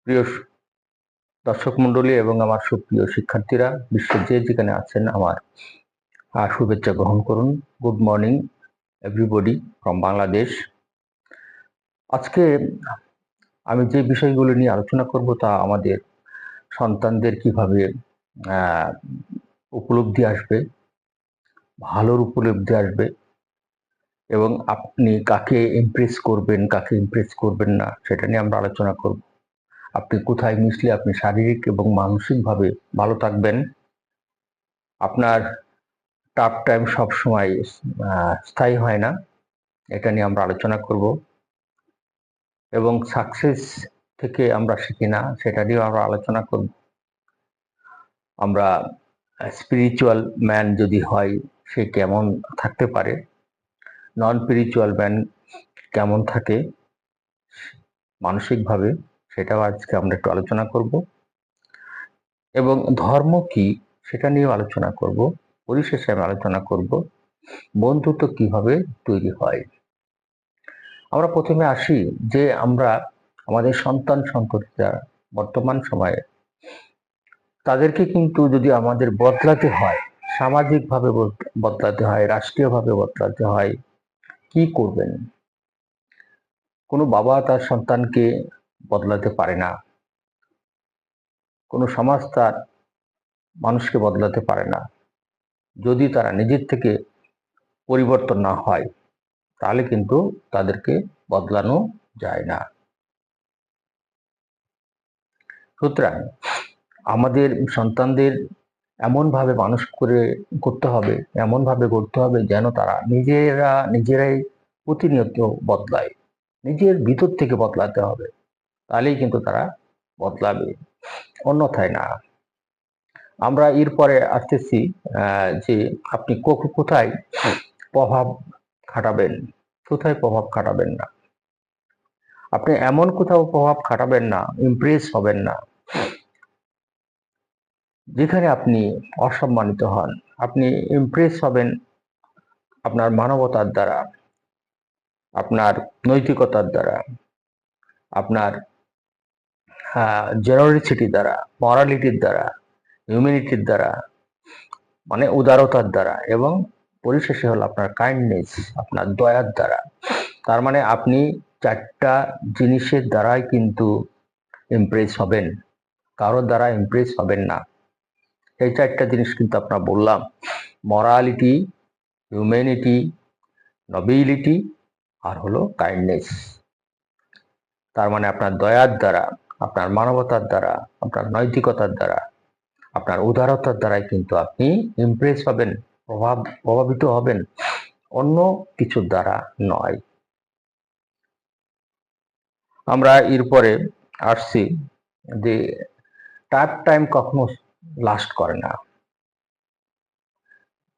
প্রিয় দর্শক মণ্ডলী এবং আমার সুপ্রিয় শিক্ষার্থীরা, বিশ্বের যে যেখানে আছেন আমার শুভেচ্ছা গ্রহণ করুন। Good morning everybody from Bangladesh. আজকে আমি যে বিষয়গুলো নিয়ে আলোচনা করব তা আমাদের সন্তানদের কিভাবে উপলব্ধি আসবে, ভালোর উপলব্ধি আসবে এবং আপনি কাকে ইমপ্রেস করবেন, কাকে ইমপ্রেস করবেন না, সেটা নিয়ে আমরা আলোচনা করব। আপনি কোথায় মিশলে আপনি শারীরিক এবং মানসিকভাবে ভালো থাকবেন, আপনার টাফ টাইম সবসময় স্থায়ী হয় না, এটা নিয়ে আমরা আলোচনা করব। এবং সাকসেস থেকে আমরা শিখি না, সেটা নিয়েও আমরা আলোচনা করব। আমরা স্পিরিচুয়াল ম্যান যদি হয় সে কেমন থাকতে পারে, নন স্পিরিচুয়াল ম্যান কেমন থাকে মানসিকভাবে, সেটাও আজকে আমরা একটু আলোচনা করব। এবং ধর্ম কি সেটা নিয়েও আলোচনা করব। পরিশেষে আমি আলোচনা করব বন্ধুত্ব কিভাবে তৈরি হয়। আমরা প্রথমে আসি যে আমরা আমাদের সন্তান সন্ততিরা বর্তমান সময়ে তাদেরকে কিন্তু যদি আমাদের বদলাতে হয়, সামাজিকভাবে বদলাতে হয়, রাষ্ট্রীয়ভাবে বদলাতে হয়, কি করবেন? কোনো বাবা তার সন্তানকে বদলাতে পারে না, কোনো সমাজ তার মানুষকে বদলাতে পারে না। যদি তারা নিজের থেকে পরিবর্তন না হয় তাহলে কিন্তু তাদেরকে বদলানো যায় না। সুতরাং আমাদের সন্তানদের এমনভাবে মানুষ করতে হবে, এমনভাবে গড়তে হবে যেন তারা নিজেরাই প্রতিনিয়ত বদলায়। নিজের ভিতর থেকে বদলাতে হবে, তাহলেই কিন্তু তারা বদলাবে, অন্যথায় না। আমরা এরপরে আসতেছি যে আপনি কোথায় প্রভাব খাটাবেন, কোথায় প্রভাব খাটাবেন না। আপনি এমন কোথাও প্রভাব খাটাবেন না, ইমপ্রেস হবেন না যেখানে আপনি অসম্মানিত হন। আপনি ইমপ্রেস হবেন আপনার মানবতার দ্বারা, আপনার নৈতিকতার দ্বারা, আপনার জেনারেসিটি দ্বারা, মরালিটির দ্বারা, হিউম্যানিটির দ্বারা, মানে উদারতার দ্বারা, এবং পরিশেষে হলো আপনার কাইন্ডনেস, আপনার দয়ার দ্বারা। তার মানে আপনি চারটা জিনিসের দ্বারাই কিন্তু ইমপ্রেস হবেন, কারোর দ্বারা ইমপ্রেস হবেন না। এই চারটা জিনিস কিন্তু আপনার বললাম: মরালিটি, হিউম্যানিটি, নবিলিটি, আর হলো কাইন্ডনেস। তার মানে আপনার দয়ার দ্বারা, আপনার মানবতার দ্বারা, আপনার নৈতিকতার দ্বারা, আপনার উদারতার দ্বারাই কিন্তু আপনি ইমপ্রেস হবেন, প্রভাবিত হবেন, অন্য কিছুর দ্বারা নয়। আমরা এরপরে আসছি যে টাফ টাইম কখনো লাস্ট করে না।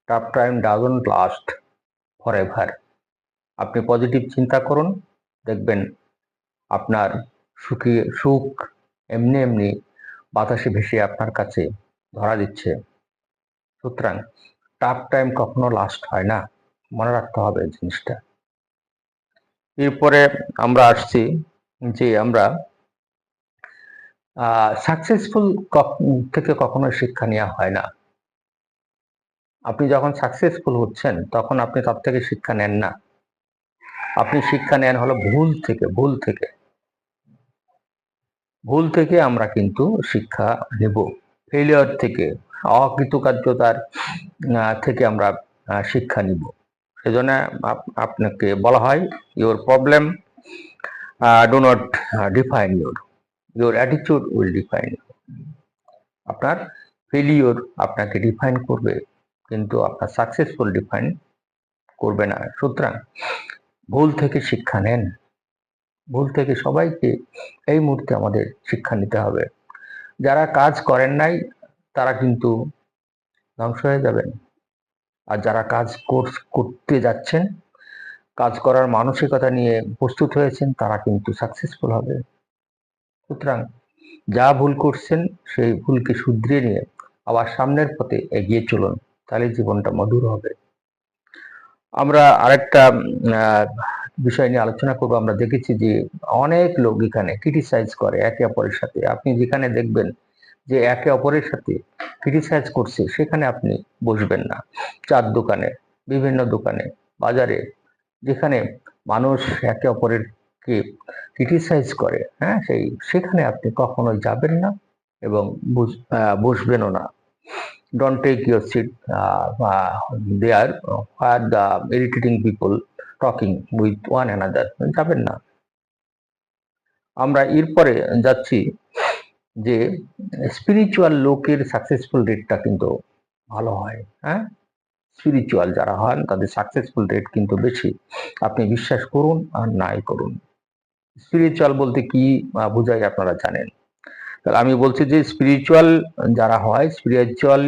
Tough time doesn't last for ever. আপনি পজিটিভ চিন্তা করুন, দেখবেন আপনার সুখ এমনি এমনি বাতাসে ভেসে আপনার কাছে ধরা দিচ্ছে। সুতরাং টাফ টাইম কখনো লাস্ট হয় না, মনে রাখতে হবে জিনিসটা। এরপরে আমরা আসছি যে আমরা সাকসেসফুল থেকে কখনো শিক্ষা নেওয়া হয় না। আপনি যখন সাকসেসফুল হচ্ছেন তখন আপনি তার থেকে শিক্ষা নেন না। আপনি শিক্ষা নেন হলো ভুল থেকে আমরা কিন্তু শিক্ষা নেব। ফেলিওর থেকে, অকৃতকার্যতার থেকে আমরা শিক্ষা নিব। সেজন্য আপনাকে বলা হয় your problem do not define your attitude will define. আপনার ফেলিওর আপনাকে ডিফাইন করবে, কিন্তু আপনার সাকসেসফুল ডিফাইন করবে না। সুতরাং ভুল থেকে শিক্ষা নেন। ভুল থেকে সবাইকে এই মুহূর্তে আমাদের শিক্ষা নিতে হবে। যারা কাজ করেন নাই তারা কিন্তু ধ্বংস হয়ে যাবেন, আর যারা কাজ করতে যাচ্ছেন, কাজ করার মানসিকতা নিয়ে প্রস্তুত হয়েছেন, তারা কিন্তু সাকসেসফুল হবে। সুতরাং যা ভুল করছেন সেই ভুলকে শুধরিয়ে নিয়ে আবার সামনের পথে এগিয়ে চলুন, তাহলে জীবনটা মধুর হবে। আমরা আরেকটা বিষয় নিয়ে আলোচনা করব। আমরা দেখেছি যে অনেক লোক এখানে ক্রিটিসাইজ করে একে অপরের সাথে। আপনি যেখানে দেখবেন যে একে অপরের সাথে ক্রিটিসাইজ করছে, সেখানে আপনি বসবেন না। চার দোকানে, বিভিন্ন দোকানে, বাজারে, যেখানে মানুষ একে অপরের কে ক্রিটিসাইজ করে, হ্যাঁ, সেখানে আপনি কখনোই যাবেন না এবং বসবেনও না। don't take your seat there where the irritating people talking with one another, যাবেন না। আমরা এরপরে যাচ্ছি যে স্পিরিচুয়াল লোকের সাকসেসফুল রেটটা কিন্তু ভালো হয়। হ্যাঁ, স্পিরিচুয়াল যারা হন তাদের সাকসেসফুল রেট কিন্তু বেশি। আপনি বিশ্বাস করুন আর নাই করুন। স্পিরিচুয়াল বলতে কি বোঝায় আপনারা জানেন। তাহলে আমি বলছি যে স্পিরিচুয়াল যারা হয়, স্পিরিচুয়াল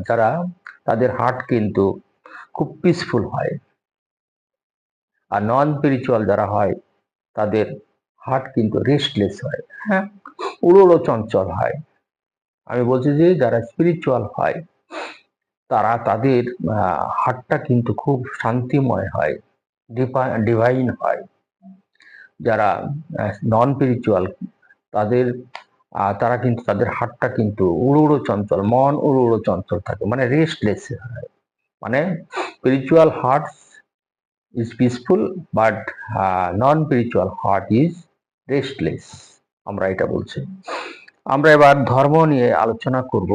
যারা, তাদের হার্ট কিন্তু খুব পিসফুল হয়। আর নন স্পিরিচুয়াল যারা হয় তাদের হার্ট কিন্তু রেস্টলেস হয়, হ্যাঁ, উড়ো চঞ্চল হয়। আমি বলছি যে যারা স্পিরিচুয়াল হয় তাদের হার্টটা কিন্তু খুব শান্তিময় হয়, ডিভাইন হয়। যারা নন স্পিরিচুয়াল তারা কিন্তু তাদের হার্টটা কিন্তু উড়ো চঞ্চল, মন উড়ো চঞ্চল থাকে, মানে রেস্টলেস হয়। মানে spiritual heart is peaceful but non-spiritual heart is restless, আমরা এটা বলছি। আমরা এবার ধর্ম নিয়ে আলোচনা করব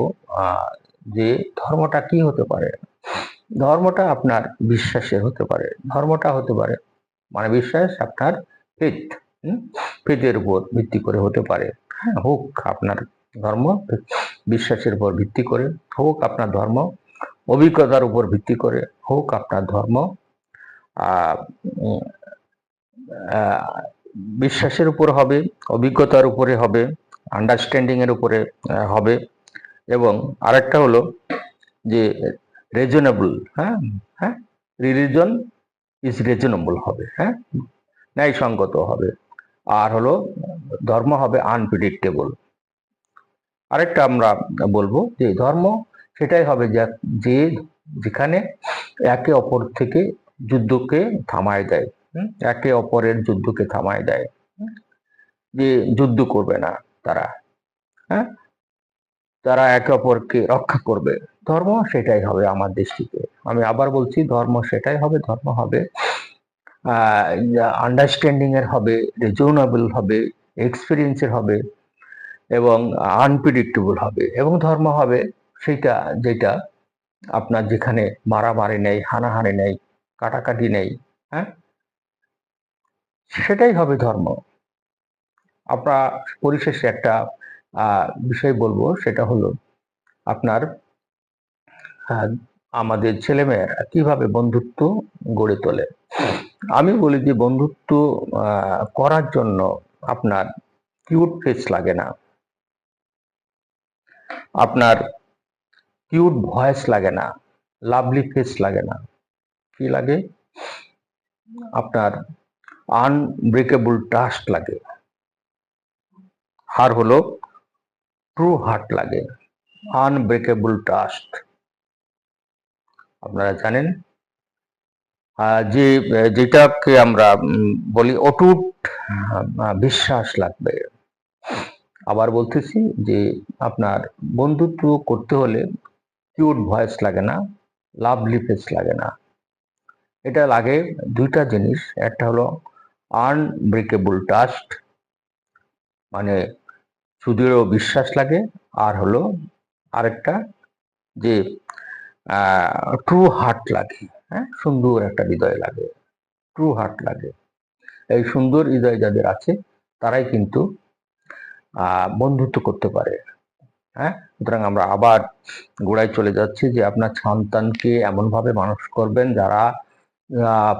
যে ধর্মটা কি হতে পারে। ধর্মটা আপনার বিশ্বাসের হতে পারে, ধর্মটা হতে পারে মানে বিশ্বাস, আপনার ফেথ, ফেথের উপর ভিত্তি করে হতে পারে। হ্যাঁ, হোক আপনার ধর্ম বিশ্বাসের উপর ভিত্তি করে, হোক আপনার ধর্ম অভিজ্ঞতার উপর ভিত্তি করে, হোক আপনার ধর্ম বিশ্বাসের উপর হবে, অভিজ্ঞতার উপরে হবে, আন্ডারস্ট্যান্ডিং এর উপরে হবে, এবং আরেকটা হলো যে রিজনেবল। হ্যাঁ হ্যাঁ, রিলিজন ইজ রিজনেবল হবে, হ্যাঁ, ন্যায়সঙ্গত হবে। আর হলো ধর্ম হবে আনপ্রেডিক্টেবল। আরেকটা আমরা বলবো যে ধর্ম সেটাই হবে যে যেখানে একে অপর থেকে যুদ্ধকে থামায় দেয়, একে অপরের যুদ্ধকে থামায় দেয়, যে যুদ্ধ করবে না তারা, হ্যাঁ, তারা একে অপরকে রক্ষা করবে। ধর্ম সেটাই হবে আমার দৃষ্টিতে। আমি আবার বলছি, ধর্ম সেটাই হবে। ধর্ম হবে আন্ডারস্ট্যান্ডিং এর হবে, রিজনেবল হবে, এক্সপিরিয়েন্সের হবে এবং আনপ্রেডিক্টেবল হবে। এবং ধর্ম হবে সেটা যেটা আপনার যেখানে মারামারি নেই, হানাহানি নেই, কাটাকাটি নেই, হ্যাঁ, সেটাই হবে ধর্ম। আমরা পরিশেষে একটা বিষয় বলবো, সেটা হলো আপনার আমাদের ছেলেমেয়েরা কিভাবে বন্ধুত্ব গড়ে তোলে। আমি বলি যে বন্ধুত্ব করার জন্য আপনার কিউট ফেস লাগে না, আপনার কিউট ভয়েস লাগে না, লাভলি ফেস লাগে না। কি লাগে? আপনার আনব্রেকেবল ট্রাস্ট লাগে, আর হলো ট্রু হার্ট লাগে। আনব্রেকেবল ট্রাস্ট আপনারা জানেন, যে যেটাকে আমরা বলি অটুট বিশ্বাস লাগবে। আবার বলতেছি যে আপনার বন্ধুত্ব করতে হলে কিউট ভয়েস লাগে না, লাভলি ফেস লাগে না। এটা লাগে দুইটা জিনিস। একটা হলো আনব্রেকেবল ট্রাস্ট, মানে সুদৃঢ় বিশ্বাস লাগে। আর হলো আরেকটা যে ট্রু হার্ট লাগে, হ্যাঁ, সুন্দর একটা হৃদয় লাগে, ট্রু হার্ট লাগে। এই সুন্দর হৃদয় যাদের আছে তারাই কিন্তু বন্ধুত্ব করতে পারে। হ্যাঁ, সুতরাং আমরা আবার গোড়ায় চলে যাচ্ছি যে আপনার সন্তানকে এমনভাবে মানুষ করবেন যারা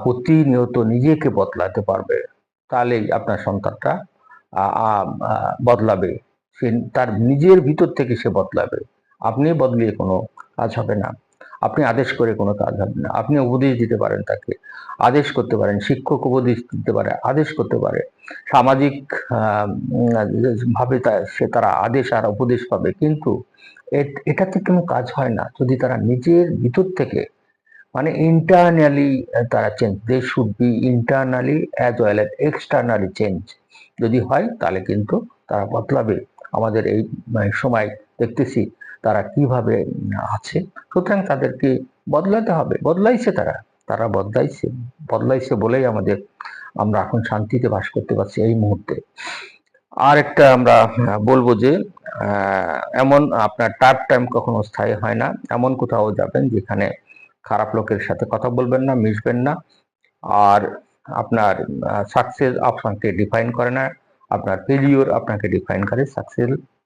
প্রতিনিয়ত নিজেকে বদলাতে পারবে, তাহলেই আপনার সন্তানটা বদলাবে। সে তার নিজের ভিতর থেকে সে বদলাবে। আপনি বদলিয়ে কোনো কাজ হবে না, আপনি আদেশ করে কোনো কাজ হবে না। আপনি উপদেশ দিতে পারেন, তাকে আদেশ করতে পারেন, শিক্ষক উপদেশ দিতে পারে, আদেশ করতে পারে, সামাজিক ভাবে তারা আদেশ আর উপদেশ পাবে। কিন্তু এটাতে কোনো কাজ হয় না যদি তারা নিজের ভিতর থেকে মানে ইন্টারনালি তারা change, they should be internally as well as externally change. যদি হয় তাহলে কিন্তু তারা বদলাবে। আমাদের এই সময় দেখতেছি তারা কিভাবে আছে, সুতরাং তাদেরকে বদলাতে হবে। বদলাইছে তারা বদলাইছে বলেই আমরা এখন শান্তিতে বাস করতে পারছি এই মুহূর্তে। আর একটা আমরা বলবো যে এমন আপনার টাফ টাইম কখনো স্থায়ী হয় না। এমন কোথাও যাবেন যেখানে খারাপ লোকের সাথে কথা বলবেন না, মিশবেন না। আর আপনার সাকসেস আপনাকে ডিফাইন করে না, আপনার ফেলিওর আপনাকে ডিফাইন করে।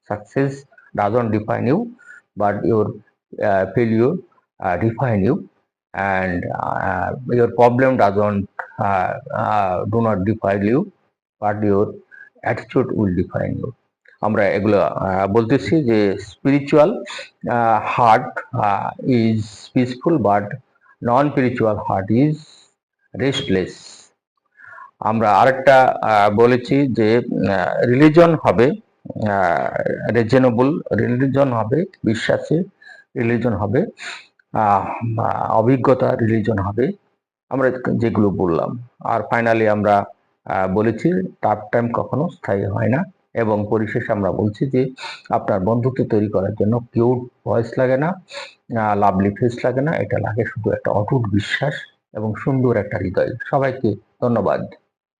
Success doesn't define you, but your failure define you, and your problem doesn't do not define you, but your attitude will define you. আমরা এগুলো বলতেছি যে spiritual heart is peaceful, but non spiritual heart is restless. আমরা আরেকটা বলেছি যে religion হবে reasonable, religion হবে বিশ্বাসী, রিলিজন হবে অভিজ্ঞতা, রিলিজন হবে, আমরা যেগুলো বললাম। আর ফাইনালি আমরা বলেছি টাফ টাইম কখনো স্থায়ী হয় না। এবং পরিশেষে আমরা বলছি যে আপনার বন্ধুত্ব তৈরি করার জন্য কিউট ভয়েস লাগে না, লাভলি ফেস লাগে না, এটা লাগে শুধু একটা অটুট বিশ্বাস এবং সুন্দর একটা হৃদয়। সবাইকে ধন্যবাদ।